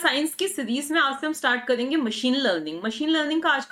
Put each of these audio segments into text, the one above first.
Science की series में आज से हम स्टार्ट करेंगे मशीन लर्निंग। मशीन लर्निंग का आज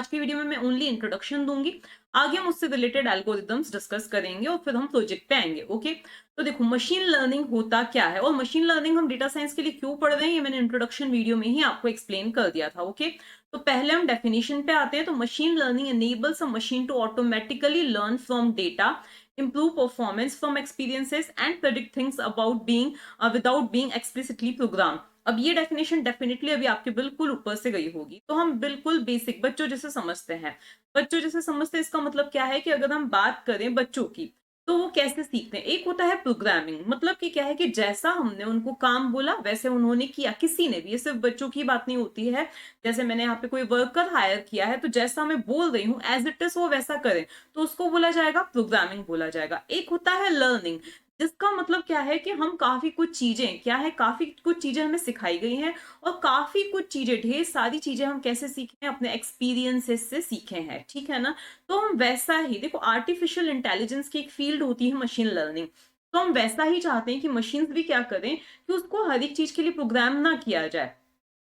की वीडियो में मैं ओनली इंट्रोडक्शन दूंगी। आगे हम उससे रिलेटेड एल्गोरिदम्स डिस्कस करेंगे और फिर हम प्रोजेक्ट पे आएंगे। ओके, तो देखो मशीन लर्निंग होता क्या है और मशीन लर्निंग हम डेटा साइंस के लिए क्यों पढ़ रहे हैं, ये मैंने इंट्रोडक्शन वीडियो में ही आपको एक्सप्लेन कर दिया था। ओके, तो पहले हम डेफिनेशन पे आते हैं। तो machine learning enables a machine to automatically learn from data, improve performance from experiences and predict things about being without being explicitly programmed। अब ये डेफिनेशन डेफिनेटली अभी आपके बिल्कुल ऊपर से गई होगी, तो हम बिल्कुल बेसिक बच्चों जैसे समझते हैं। बच्चों जैसे समझते हैं इसका मतलब क्या है कि अगर हम बात करें बच्चों की, तो वो कैसे सीखते हैं। एक होता है प्रोग्रामिंग, मतलब कि क्या है कि जैसा हमने उनको काम बोला वैसे उन्होंने किया। किसी ने भी, ये सिर्फ बच्चों की बात नहीं होती है। जैसे मैंने यहाँ पे कोई वर्कर हायर किया है, तो जैसा मैं बोल रही हूँ एज इट इज वो वैसा करें, तो उसको बोला जाएगा प्रोग्रामिंग बोला जाएगा। एक होता है लर्निंग, जिसका मतलब क्या है कि हम काफी कुछ चीजें, क्या है, काफी कुछ चीजें हमें सिखाई गई हैं और काफी कुछ चीजें, ढेर सारी चीजें हम कैसे सीखे हैं, अपने एक्सपीरियंसेस से सीखे हैं। ठीक है ना। तो हम वैसा ही, देखो आर्टिफिशियल इंटेलिजेंस की एक फील्ड होती है मशीन लर्निंग, तो हम वैसा ही चाहते हैं कि मशीन्स भी क्या करें कि उसको हर एक चीज के लिए प्रोग्राम ना किया जाए।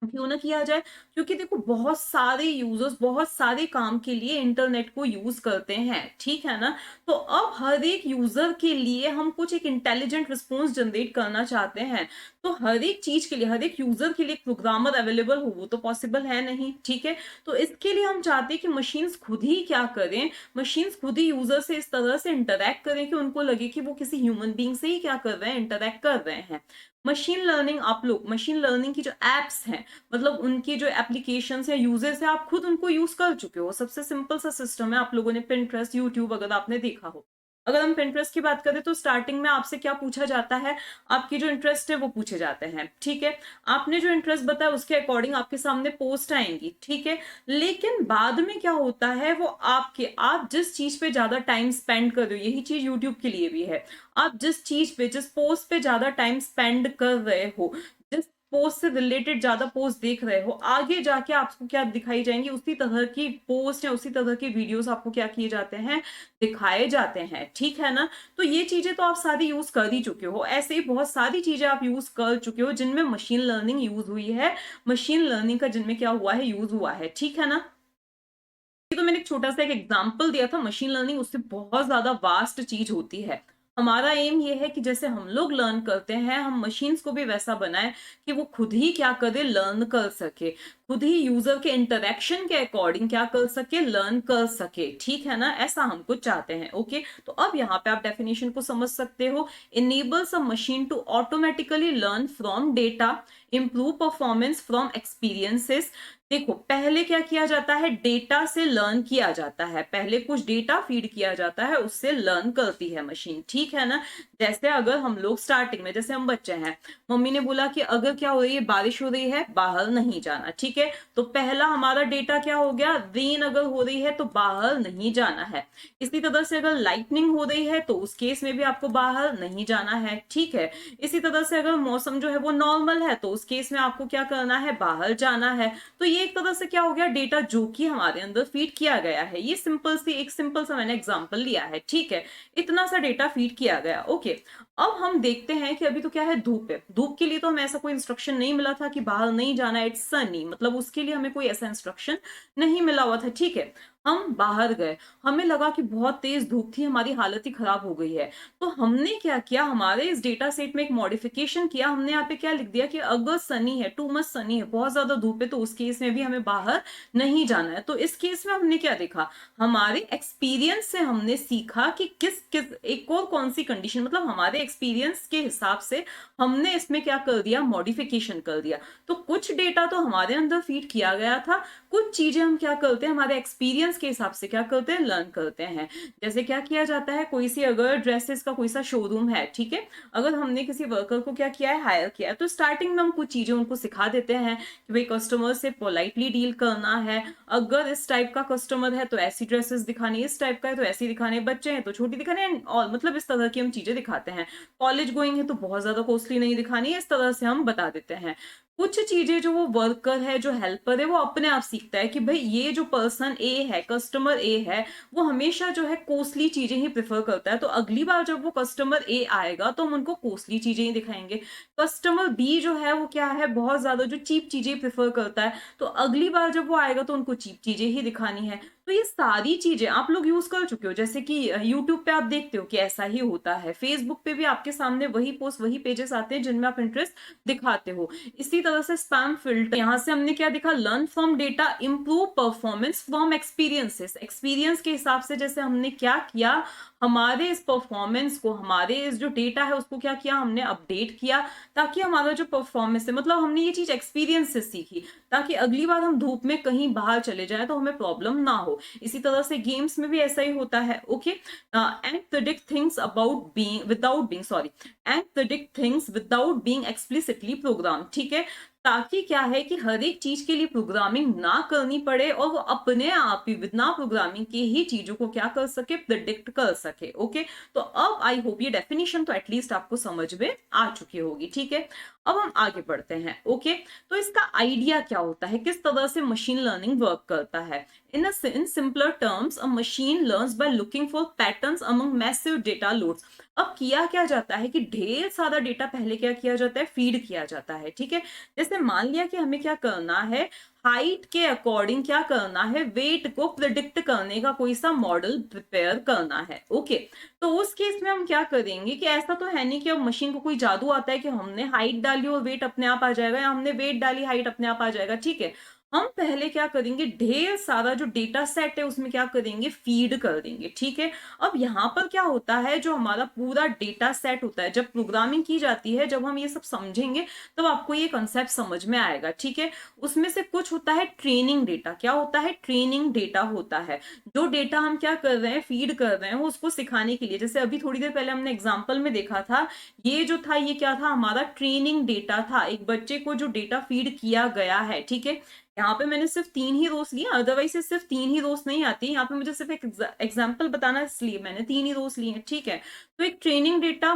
क्यों ना किया जाए? क्योंकि देखो बहुत सारे यूजर्स बहुत सारे काम के लिए इंटरनेट को यूज करते हैं। ठीक है ना। तो अब हर एक यूजर के लिए हम कुछ एक इंटेलिजेंट रिस्पॉन्स जनरेट करना चाहते हैं। तो हर एक चीज के लिए, हर एक यूजर के लिए एक प्रोग्रामर अवेलेबल हो, वो तो पॉसिबल है नहीं। ठीक है। तो इसके लिए हम चाहते हैं कि मशीन्स खुद ही क्या करें, मशीन्स खुद ही यूजर से इस तरह से इंटरेक्ट करें कि उनको लगे कि वो किसी ह्यूमन बीइंग से ही क्या कर रहे हैं, इंटरेक्ट कर रहे हैं। मशीन लर्निंग, आप लोग मशीन लर्निंग की जो एप्स हैं, मतलब उनकी जो एप्लीकेशंस या यूजेस है, आप खुद उनको यूज कर चुके हो। सबसे सिंपल सा सिस्टम है, आप लोगों ने पिंटरेस्ट, यूट्यूब अगर आपने देखा हो। अगर हम पिंटरेस्ट की बात करें तो स्टार्टिंग में आपसे क्या पूछा जाता है, आपकी जो इंटरेस्ट है वो पूछे जाते हैं। ठीक है। आपने जो इंटरेस्ट बताया उसके अकॉर्डिंग आपके सामने पोस्ट आएंगी। ठीक है। लेकिन बाद में क्या होता है, वो आपके, आप जिस चीज पे ज्यादा टाइम स्पेंड कर रहे हो, यही चीज यूट्यूब के लिए भी है। आप जिस चीज पे, जिस पोस्ट पे ज्यादा टाइम स्पेंड कर रहे हो, जिस पोस्ट से रिलेटेड ज्यादा पोस्ट देख रहे हो, आगे जाके आपको क्या दिखाई जाएंगी, उसी तरह की पोस्ट या उसी तरह की वीडियोस आपको क्या किए जाते हैं, दिखाए जाते हैं। ठीक है ना। तो ये चीजें तो आप सारी यूज कर ही चुके हो। ऐसे ही बहुत सारी चीजें आप यूज कर चुके हो जिनमें मशीन लर्निंग यूज हुई है, मशीन लर्निंग का जिनमें क्या हुआ है, यूज हुआ है। ठीक है ना। ये तो मैंने एक छोटा सा एक एग्जांपल दिया था। मशीन लर्निंग उससे बहुत ज्यादा वास्ट चीज होती है। हमारा एम ये है कि जैसे हम लोग लर्न करते हैं, हम मशीन्स को भी वैसा बनाए कि वो खुद ही क्या करे, लर्न कर सके, खुद ही यूजर के इंटरेक्शन के अकॉर्डिंग क्या कर सके, लर्न कर सके। ठीक है ना। ऐसा हम कुछ चाहते हैं। ओके, तो अब यहाँ पे आप डेफिनेशन को समझ सकते हो। Enables a machine to automatically learn from data, improve performance from experiences. देखो पहले क्या किया जाता है, डेटा से लर्न किया जाता है। पहले कुछ डेटा फीड किया जाता है, उससे लर्न करती है मशीन। ठीक है ना। जैसे अगर हम लोग स्टार्टिंग में, जैसे हम बच्चे हैं, मम्मी ने बोला कि अगर क्या हो रही है, बारिश हो रही है, बाहर नहीं जाना। ठीक है। तो पहला हमारा डेटा क्या हो गया, रेन अगर हो रही है तो बाहर नहीं जाना है। इसी तरह से अगर लाइटनिंग हो रही है तो उस केस में भी आपको बाहर नहीं जाना है। ठीक है। इसी तरह से अगर मौसम जो है वो नॉर्मल है तो उस केस में आपको क्या करना है, बाहर जाना है। तो ये एक तरह से क्या हो गया, डेटा जो कि हमारे अंदर फीड किया गया है। ये सिंपल सा मैंने एग्जांपल लिया है। ठीक है। इतना सा डेटा फीड किया गया। ओके, अब हम देखते हैं कि अभी तो क्या है, धूप है। धूप के लिए तो हमें ऐसा कोई इंस्ट्रक्शन नहीं मिला था कि बाहर नहीं जाना है, इट्स सनी, मतलब उसके लिए हमें कोई ऐसा इंस्ट्रक्शन नहीं मिला हुआ था। ठीक है। हम बाहर गए, हमें लगा कि बहुत तेज धूप थी, हमारी हालत ही खराब हो गई है। तो हमने क्या किया, हमारे इस डेटा सेट में एक मॉडिफिकेशन किया। हमने यहाँ पे क्या लिख दिया कि अगर सनी है, टू मच सनी है, बहुत ज्यादा धूप है, तो उस केस में भी हमें बाहर नहीं जाना है। तो इस केस में हमने क्या देखा, हमारे एक्सपीरियंस से हमने सीखा कि किस किस एक और कौन सी कंडीशन, मतलब हमारे एक्सपीरियंस के हिसाब से हमने इसमें क्या कर दिया, मॉडिफिकेशन कर दिया। तो कुछ डेटा तो हमारे अंदर फीड किया गया था, कुछ चीजें हम क्या करते हैं, हमारे एक्सपीरियंस के हिसाब से क्या करते हैं, लर्न करते हैं। जैसे क्या किया जाता है, कोई सी अगर ड्रेसेस का कोई सा शोरूम है, ठीक है, अगर हमने किसी वर्कर को क्या किया है, हायर किया है, तो स्टार्टिंग में हम कुछ चीजें उनको सिखा देते हैं कि भाई कस्टमर से पोलाइटली डील करना है। अगर इस टाइप का कस्टमर है तो ऐसी ड्रेसेस दिखानी, इस टाइप का है तो ऐसी दिखाने, बच्चे हैं तो छोटी दिखाने, और मतलब इस तरह की हम चीजें दिखाते हैं। कॉलेज गोइंग है तो बहुत ज्यादा कॉस्टली नहीं दिखानी है, इस तरह से हम बता देते हैं। कुछ चीजें जो वो वर्कर है, जो हेल्पर है, वो अपने आप सीखता है कि भाई ये जो पर्सन ए है, कस्टमर ए है, वो हमेशा जो है कॉस्टली चीजें ही प्रेफर करता है, तो अगली बार जब वो कस्टमर ए आएगा तो हम उनको कॉस्टली चीजें ही दिखाएंगे। कस्टमर बी जो है वो क्या है, बहुत ज्यादा जो चीप चीजें प्रेफर करता है, तो अगली बार जब वो आएगा तो उनको चीप चीजें ही दिखानी है। तो ये सारी चीजें आप लोग यूज कर चुके हो, जैसे कि यूट्यूब पे आप देखते हो कि ऐसा ही होता है, फेसबुक पे भी आपके सामने वही पोस्ट, वही पेजेस आते हैं जिनमें आप इंटरेस्ट दिखाते हो। इसी तरह से स्पैम फिल्टर, यहाँ से हमने क्या देखा, learn from data, improve performance from experiences. Experience के हिसाब से जैसे हमने क्या किया, हमारे इस परफॉर्मेंस को, हमारे इस जो डेटा है उसको क्या किया, हमने अपडेट किया, ताकि हमारा जो परफॉर्मेंस है, मतलब हमने ये चीज एक्सपीरियंस से सीखी, ताकि अगली बार हम धूप में कहीं बाहर चले जाएं तो हमें प्रॉब्लम ना हो। इसी तरह से गेम्स में भी ऐसा ही होता है। Okay, and predict things about being without being sorry and predict things without being explicitly program. ठीक है, ताकि क्या है कि हर एक चीज के लिए प्रोग्रामिंग ना करनी पड़े और वो अपने आप ही बिना प्रोग्रामिंग के ही चीजों को क्या कर सके, प्रिडिक्ट कर सके। ओके, तो अब आई होप ये डेफिनेशन तो एटलीस्ट आपको समझ में आ चुकी होगी। ठीक है, अब हम आगे बढ़ते हैं। ओके, तो इसका आइडिया क्या होता है, किस तरह से मशीन लर्निंग वर्क करता है। in simpler terms, a machine learns by looking for patterns among massive data loads। अब किया क्या जाता है कि ढेर सारा डेटा पहले क्या किया जाता है, फीड किया जाता है। ठीक है, जैसे मान लिया कि हमें क्या करना है, हाइट के अकॉर्डिंग क्या करना है, वेट को प्रिडिक्ट करने का कोई सा मॉडल प्रिपेयर करना है। ओके, तो उस केस में हम क्या करेंगे कि ऐसा तो है नहीं कि अब मशीन को कोई जादू आता है कि हमने हाइट डाली और वेट अपने आप आ जाएगा, या हमने वेट डाली हाइट अपने आप आ जाएगा। ठीक है, हम पहले क्या करेंगे, ढेर सारा जो डेटा सेट है उसमें क्या करेंगे, फीड कर देंगे। ठीक है, अब यहाँ पर क्या होता है, जो हमारा पूरा डेटा सेट होता है, जब प्रोग्रामिंग की जाती है, जब हम ये सब समझेंगे तब आपको ये कंसेप्ट समझ में आएगा। ठीक है, उसमें से कुछ होता है ट्रेनिंग डेटा। क्या होता है, ट्रेनिंग डेटा होता है, जो डेटा हम क्या कर रहे हैं, फीड कर रहे हैं उसको सिखाने के लिए। जैसे अभी थोड़ी देर पहले हमने एग्जाम्पल में देखा था, ये जो था ये क्या था, हमारा ट्रेनिंग डेटा था, एक बच्चे को जो डेटा फीड किया गया है। ठीक है, यहाँ पे मैंने सिर्फ 3 ही रोज लिए, अदरवाइज सिर्फ 3 ही रोज नहीं आती, यहाँ पे मुझे सिर्फ एक एग्जाम्पल बताना इसलिए मैंने 3 ही रोज लिए हैं। ठीक है, तो एक ट्रेनिंग डेटा।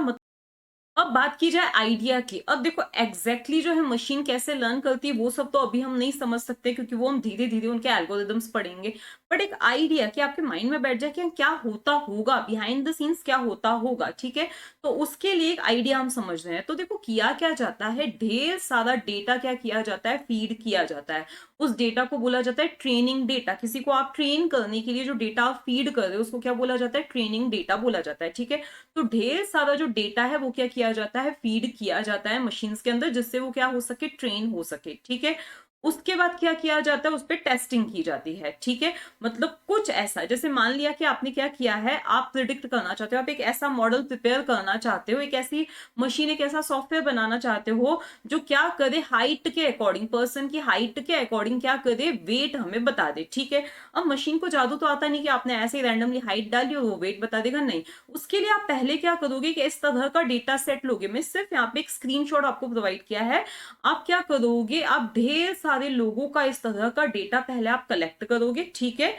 अब बात की जाए आइडिया की, अब देखो एग्जैक्टली जो है मशीन कैसे लर्न करती है वो सब तो अभी हम नहीं समझ सकते, क्योंकि वो हम धीरे धीरे उनके एल्गोरिदम्स पढ़ेंगे। बट एक आइडिया कि आपके माइंड में बैठ जाए कि क्या होता होगा बिहाइंड द सीन्स, क्या होता होगा। ठीक है, तो उसके लिए एक आइडिया हम समझ रहे हैं। तो देखो किया क्या जाता है, ढेर सारा डेटा क्या किया जाता है, फीड किया जाता है। उस डेटा को बोला जाता है ट्रेनिंग डेटा। किसी को आप ट्रेन करने के लिए जो डेटा आप फीड कर रहे हो उसको क्या बोला जाता है, ट्रेनिंग डेटा बोला जाता है। ठीक है, तो ढेर सारा जो डेटा है वो क्या किया जाता है, फीड किया जाता है मशीन्स के अंदर, जिससे वो क्या हो सके, ट्रेन हो सके। ठीक है, उसके बाद क्या किया जाता है, उस पर टेस्टिंग की जाती है। ठीक है, मतलब कुछ ऐसा, जैसे मान लिया कि आपने क्या किया है, आप प्रिडिक्ट करना चाहते हो, आप एक ऐसा मॉडल प्रिपेयर करना चाहते हो, एक ऐसी मशीन, एक ऐसा सॉफ्टवेयर बनाना चाहते हो जो क्या करे, हाइट के अकॉर्डिंग, पर्सन की हाइट के अकॉर्डिंग क्या करे, वेट हमें बता दे। ठीक है, अब मशीन को जादू तो आता नहीं कि आपने ऐसे ही रैंडमली हाइट डाली और वो वेट बता देगा, नहीं। उसके लिए आप पहले क्या करोगे कि इस तरह का डेटा सेट लोगे। मैं सिर्फ यहाँ पे एक स्क्रीनशॉट आपको प्रोवाइड किया है। आप क्या करोगे, आप ढेर सारे लोगों का इस तरह का डेटा पहले आप कलेक्ट करोगे। ठीक है,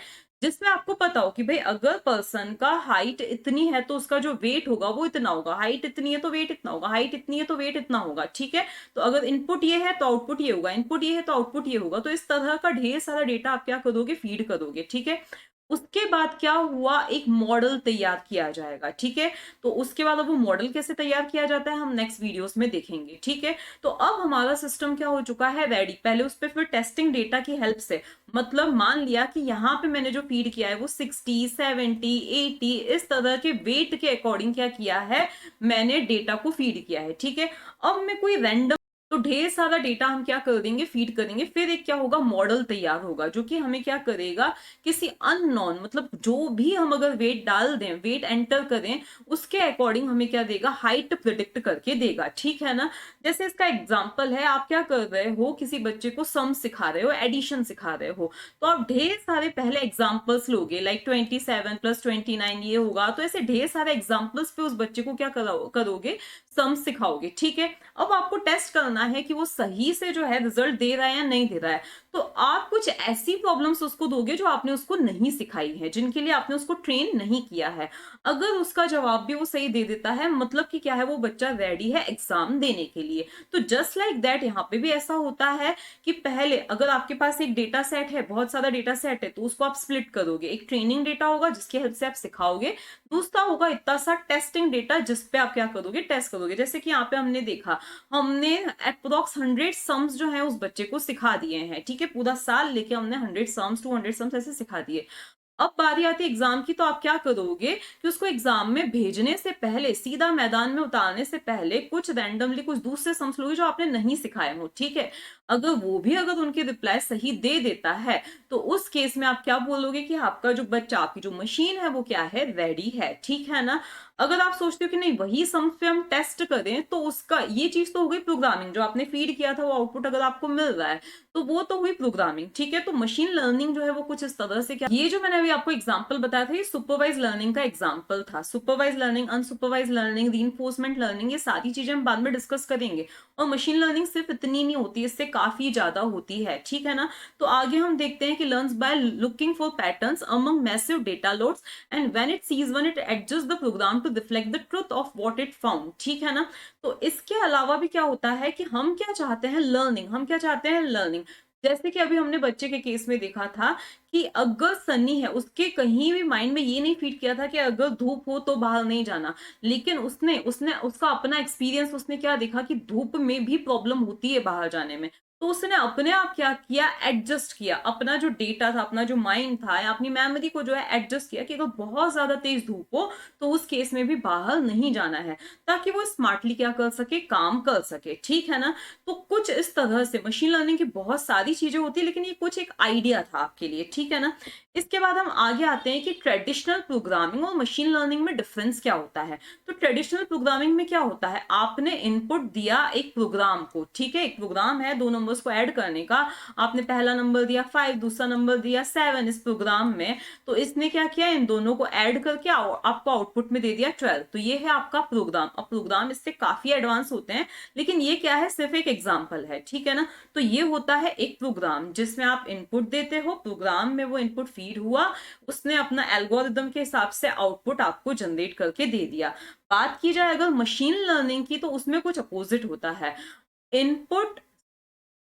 जिसमें आपको पता हो कि भाई अगर पर्सन का हाइट इतनी है तो उसका जो वेट होगा वो इतना होगा, हाइट इतनी है तो वेट इतना होगा, हाइट इतनी है तो वेट इतना होगा। ठीक है, तो अगर इनपुट ये है तो आउटपुट ये होगा, इनपुट ये है तो आउटपुट ये होगा। तो इस तरह का ढेर सारा डेटा आप क्या करोगे, फीड करोगे। ठीक है, उसके बाद क्या हुआ, एक मॉडल तैयार किया जाएगा। ठीक है, तो उसके बाद अब वो मॉडल कैसे तैयार किया जाता है हम नेक्स्ट वीडियोस में देखेंगे। ठीक है, तो अब हमारा सिस्टम क्या हो चुका है, रेडी। पहले उस पर फिर टेस्टिंग डेटा की हेल्प से, मतलब मान लिया कि यहाँ पे मैंने जो फीड किया है वो 60, 70, 80 इस तरह के वेट के अकॉर्डिंग क्या किया है, मैंने डेटा को फीड किया है। ठीक है, अब मैं कोई रैंडम, तो ढेर सारा डेटा हम क्या कर देंगे, फीड करेंगे, फिर एक क्या होगा, मॉडल तैयार होगा, जो कि हमें क्या करेगा, किसी अननोन, मतलब जो भी हम अगर वेट डाल दें, वेट एंटर करें, उसके अकॉर्डिंग हमें क्या देगा, हाइट प्रिडिक्ट करके देगा। ठीक है ना, जैसे इसका एग्जांपल है, आप क्या कर रहे हो, किसी बच्चे को सम सिखा रहे हो, एडिशन सिखा रहे हो, तो आप ढेर सारे पहले एग्जाम्पल्स लोगे, लाइक 27 + 29 ये होगा, तो ऐसे ढेर सारे एग्जाम्पल्स पे उस बच्चे को क्या करोगे, सम सिखाओगे। ठीक है, अब आपको टेस्ट करना बताना है कि वो सही से जो है रिजल्ट दे रहा है या नहीं दे रहा है। तो आप कुछ ऐसी प्रॉब्लम्स उसको दोगे जो आपने उसको नहीं सिखाई है, जिनके लिए आपने उसको ट्रेन नहीं किया है। अगर उसका जवाब भी वो सही दे देता है, मतलब कि क्या है, वो बच्चा रेडी है एग्जाम देने के लिए। तो जस्ट लाइक दैट यहाँ पे भी ऐसा होता है कि पहले अगर आपके पास एक डेटा सेट है, बहुत सारा डेटा सेट है, तो उसको आप स्प्लिट करोगे। एक ट्रेनिंग डेटा होगा जिसकी हेल्प से आप सिखाओगे, दूसरा होगा इतना सा टेस्टिंग डेटा जिसपे आप क्या करोगे, टेस्ट करोगे। जैसे कि यहाँ पे हमने देखा, हमने अप्रोक्स 100 सम्स जो है उस बच्चे को सिखा दिए हैं, ठीक है, पूरा साल लेके हमने 100 सम्स 200 सम्स ऐसे सिखा दिए। अब बारी आती है एग्जाम की, तो आप क्या करोगे कि उसको एग्जाम में भेजने से पहले, सीधा मैदान में उतारने से पहले कुछ रैंडमली कुछ दूसरे सम्स लोगे जो आपने नहीं सिखाए हो, ठीक है। अगर वो भी अगर उनके रिप्लाई सही दे देता है, तो उस केस में आप क्या बोलोगे कि आपका जो बच्चा, आपकी जो मशीन है वो क्या है, रेडी है, ठीक है ना। अगर आप सोचते हो कि नहीं वही सम्स पे हम टेस्ट करें, तो उसका ये चीज तो हो गई प्रोग्रामिंग, जो आपने फीड किया था वो आउटपुट अगर आपको मिल रहा है तो वो तो हुई प्रोग्रामिंग, ठीक है। तो मशीन लर्निंग जो है वो कुछ इस तरह से, क्या ये जो मैंने अभी आपको एग्जांपल बताया था, ये सुपरवाइज लर्निंग का एग्जांपल था। Supervise learning, unsupervise learning, reinforcement learning, ये सारी चीजें हम बाद में डिस्कस करेंगे। और मशीन लर्निंग सिर्फ इतनी नहीं होती, इससे काफी ज्यादा होती है, ठीक है ना। तो आगे हम देखते हैं कि learns by looking for patterns among massive data loads and when it sees one it adjust the program to reflect the truth of what it found, ठीक है ना। तो इसके अलावा भी क्या होता है कि हम क्या चाहते हैं, लर्निंग, हम क्या चाहते हैं, लर्निंग। जैसे कि अभी हमने बच्चे के केस में देखा था कि अगर सनी है, उसके कहीं भी माइंड में ये नहीं फीड किया था कि अगर धूप हो तो बाहर नहीं जाना, लेकिन उसने उसने उसका अपना एक्सपीरियंस, उसने क्या देखा कि धूप में भी प्रॉब्लम होती है बाहर जाने में। तो उसने अपने आप क्या किया, एडजस्ट किया, अपना जो डेटा था, अपना जो माइंड था या अपनी मेमोरी को जो है एडजस्ट किया कि अगर बहुत ज्यादा तेज धूप हो तो उस केस में भी बाहर नहीं जाना है, ताकि वो स्मार्टली क्या कर सके, काम कर सके, ठीक है ना। तो कुछ इस तरह से मशीन लर्निंग की बहुत सारी चीजें होती है, लेकिन ये कुछ एक आइडिया था आपके लिए, ठीक है ना। इसके बाद हम आगे आते हैं कि ट्रेडिशनल प्रोग्रामिंग और मशीन लर्निंग में डिफरेंस क्या होता है। तो ट्रेडिशनल प्रोग्रामिंग में क्या होता है, आपने इनपुट दिया एक प्रोग्राम को, ठीक है, एक प्रोग्राम है 2 नंबर्स को ऐड करने का, आपने पहला नंबर दिया 5, दूसरा नंबर दिया 7 इस प्रोग्राम में, तो इसने क्या किया, इन दोनों को ऐड करके आपको आउटपुट में दे दिया 12। तो ये है आपका प्रोग्राम। अब प्रोग्राम इससे काफी एडवांस होते हैं, लेकिन ये क्या है, सिर्फ एक एग्जाम्पल है, ठीक है ना। तो ये होता है एक प्रोग्राम जिसमें आप इनपुट देते हो, प्रोग्राम में वो इनपुट फीड हुआ, उसने अपना एल्गोरिदम के हिसाब से आउटपुट आपको जनरेट करके दे दिया। बात की जाए अगर मशीन लर्निंग की, तो उसमें कुछ अपोजिट होता है। इनपुट,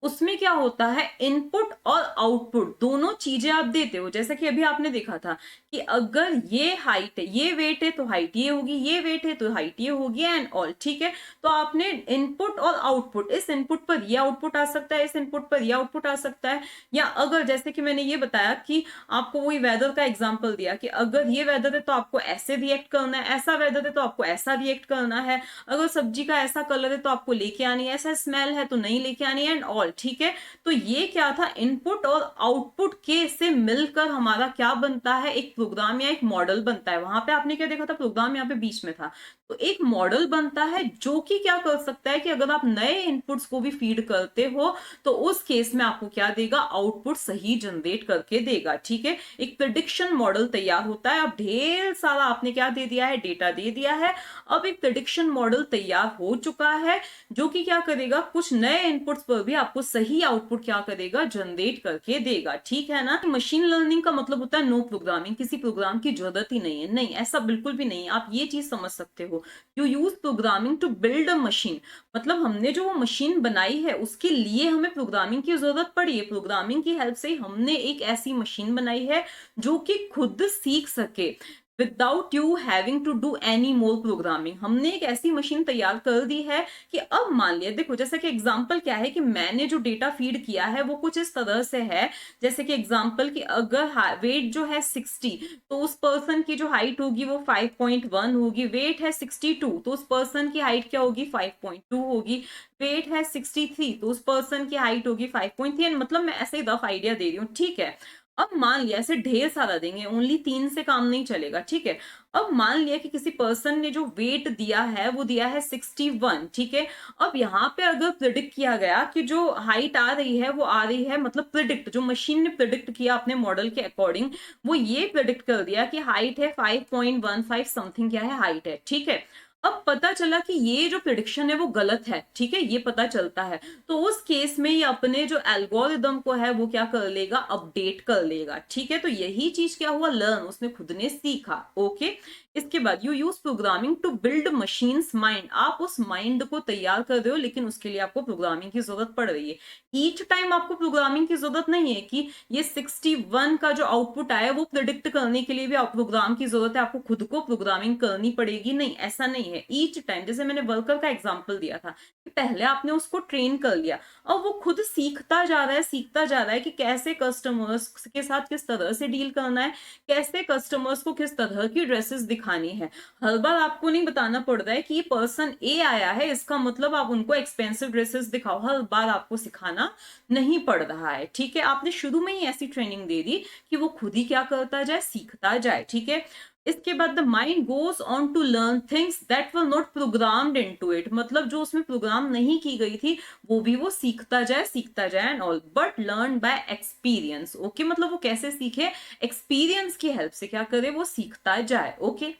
उसमें क्या होता है, इनपुट और आउटपुट दोनों चीजें आप देते हो। जैसा कि अभी आपने देखा था कि अगर ये हाइट है, ये वेट है, तो हाइट ये होगी, ये वेट है तो हाइट ये होगी, एंड ऑल, ठीक है। तो आपने इनपुट और आउटपुट, इस इनपुट पर ये आउटपुट आ सकता है, इस इनपुट पर ये आउटपुट आ सकता है। या अगर जैसे कि मैंने ये बताया कि आपको वही वेदर का एग्जाम्पल दिया कि अगर ये वेदर है तो आपको ऐसे रिएक्ट करना है, ऐसा वेदर है तो आपको ऐसा रिएक्ट करना है, अगर सब्जी का ऐसा कलर है तो आपको लेके आनी है, ऐसा स्मेल है तो नहीं लेके आनी है, एंड ऑल, ठीक है। तो ये क्या था, इनपुट और आउटपुट के से मिलकर हमारा क्या बनता है, एक प्रोग्राम या एक मॉडल बनता है। वहां पे आपने क्या देखा था, प्रोग्राम यहाँ पे बीच में था, तो एक मॉडल बनता है जो कि क्या कर सकता है कि अगर आप नए इनपुट्स को भी फीड करते हो तो उस केस में आपको क्या देगा, आउटपुट सही जनरेट करके देगा, ठीक है। एक प्रिडिक्शन मॉडल तैयार होता है। अब ढेर सारा आपने क्या दे दिया है, डेटा दे दिया है। अब एक प्रिडिक्शन मॉडल तैयार हो चुका है जो कि क्या करेगा, कुछ नए इनपुट्स पर भी आपको सही आउटपुट क्या करेगा, जनरेट करके देगा, ठीक है ना। मशीन लर्निंग का मतलब होता है नो प्रोग्रामिंग, किसी प्रोग्राम की जरूरत ही नहीं है। नहीं, ऐसा बिल्कुल भी नहीं है। आप ये चीज समझ सकते हो, you use programming to build a machine, मतलब हमने जो वो मशीन बनाई है उसके लिए हमें प्रोग्रामिंग की जरूरत पड़ी है। प्रोग्रामिंग की हेल्प से हमने एक ऐसी मशीन बनाई है जो कि खुद सीख सके without you having to do any more programming. हमने एक ऐसी मशीन तैयार कर दी है कि अब मान लिया, देखो जैसे कि एग्जांपल क्या है कि मैंने जो डेटा फीड किया है वो कुछ इस तरह से है, जैसे कि एग्जांपल कि अगर वेट जो है 60, तो उस पर्सन की जो हाइट होगी वो 5.1 होगी। वेट है 62, तो उस पर्सन की हाइट क्या होगी, 5.2 होगी। वेट है 63, तो उस पर्सन की हाइट होगी 5.3। मतलब मैं ऐसे ही रफ आइडिया दे रही हूँ, ठीक है। अब मान लिया, ऐसे ढेर सारा देंगे, ओनली 3 से काम नहीं चलेगा, ठीक है। अब मान लिया कि किसी पर्सन ने जो वेट दिया है वो दिया है 61, ठीक है। अब यहाँ पे अगर प्रिडिक्ट किया गया कि जो हाइट आ रही है वो आ रही है, मतलब प्रिडिक्ट, जो मशीन ने प्रिडिक्ट किया अपने मॉडल के अकॉर्डिंग, वो ये प्रिडिक्ट कर दिया कि हाइट है 5.15 समथिंग, क्या है, हाइट है, ठीक है। अब पता चला कि ये जो प्रिडिक्शन है वो गलत है, ठीक है, ये पता चलता है, तो उस केस में ये अपने जो एल्गोरिदम को है वो क्या कर लेगा, अपडेट कर लेगा, ठीक है। तो यही चीज क्या हुआ, लर्न, उसने खुद ने सीखा, ओके। इसके बाद you use programming to build machines mind, आप उस माइंड को तैयार कर रहे हो, लेकिन उसके लिए आपको प्रोग्रामिंग की जरूरत पड़ रही है। ईच टाइम आपको प्रोग्रामिंग की जरूरत नहीं है कि ये 61 का जो आउटपुट आया वो प्रिडिक्ट करने के लिए भी आप प्रोग्राम की जरूरत है, आपको खुद को प्रोग्रामिंग करनी पड़ेगी, नहीं, ऐसा नहीं है। ईच टाइम, जैसे मैंने वर्कर का एग्जांपल दिया था कि पहले आपने उसको ट्रेन कर लिया, अब वो खुद सीखता जा रहा है, सीखता जा रहा है कि कैसे कस्टमर्स के साथ किस तरह से डील करना है, कैसे कस्टमर्स को किस तरह की ड्रेसेस दिखानी है। हर बार आपको नहीं बताना पड़ रहा है कि ये पर्सन ए आया है, इसका मतलब आप उनको एक्सपेंसिव ड्रेसेस दिखाओ, हर बार आपको सिखाना नहीं पड़ रहा है, ठीक है। आपने शुरू में ही ऐसी ट्रेनिंग दे दी कि वो खुद ही क्या करता जाए, सीखता जाए, ठीक है। इसके बाद the mind goes on to learn things that were not programmed into it, मतलब जो उसमें प्रोग्राम नहीं की गई थी वो भी वो सीखता जाए and all, but learn by experience, okay. मतलब वो कैसे सीखे, एक्सपीरियंस की हेल्प से क्या करे, वो सीखता जाए, ओके।